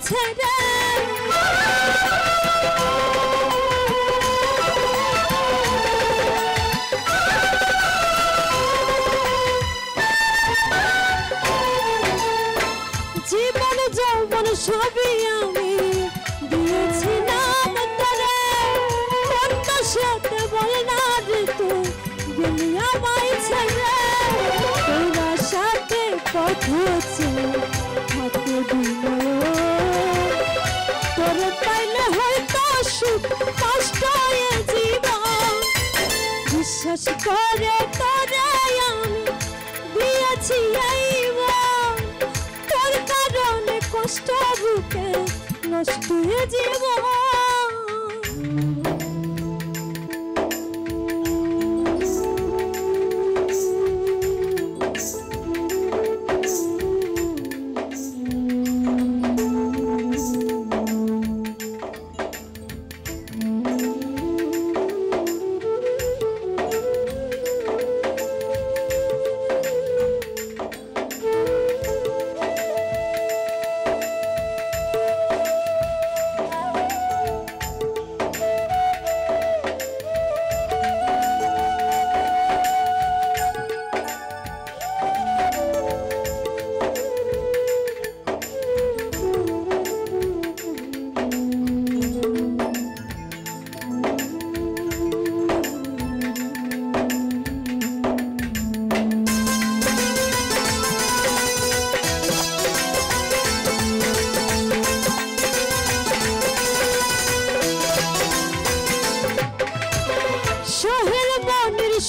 ছেড়ে জীবন যৌবন সবই আমি দিয়েছিলাম তোরে কোনটা সাথে বল না রে তুই গেলি আমায় ছেড়ে তোর সাথে কথা ছিল হাতে দিল তোরে পাইলে হয়তো সুখ কষ্ট এ জীবন বিশ্বাস করে তোরে আমি দিয়েছি এই মন তোর কারণে কষ্ট বুকে নষ্ট হয়ে জীবন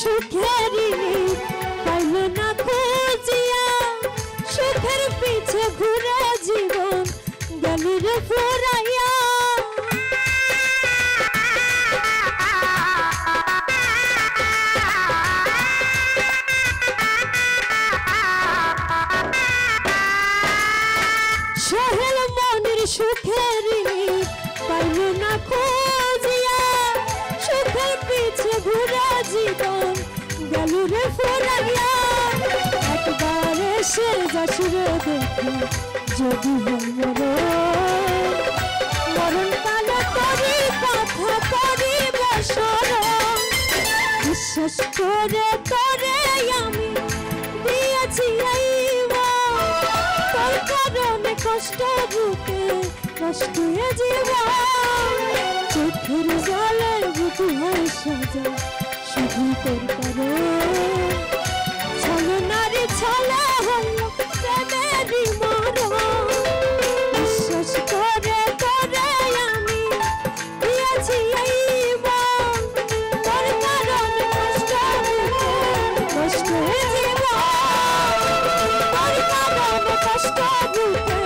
সুখের পাইল না খুঁজিয়া সুখের পিছে ঘুরে জীবন গেলি রে ফুরাইয়া সোহেল মনের সুখের পাইল না খুঁজিয়া সুখের পিছে ঘুরে জীবন গেলু রে ফুরাইয়া একবার এসে যাস রে দেখি যদি মরণ কালে করি কথা করি বসরণ বিশ্বাস করে তোরে আমি দিয়েছি এই তোর কারণে কষ্ট বুকে কষ্ট এ জীবন চোখের জলে বুঝি হয় সাজা শুধু তোর কারণ ছলো নারী ছলা হলো প্রেমেরই মরণ বিশ্বাস করে তোরে আমি দিয়েছি এই মন তোর কারণে কষ্ট বুকে কষ্ট এ জীবন তোর কারণে কষ্ট বুকে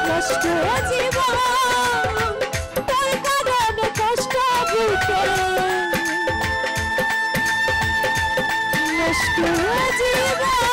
কষ্ট এ জীবন তোর কারণে কষ্ট বুকে কষ্ট জীবন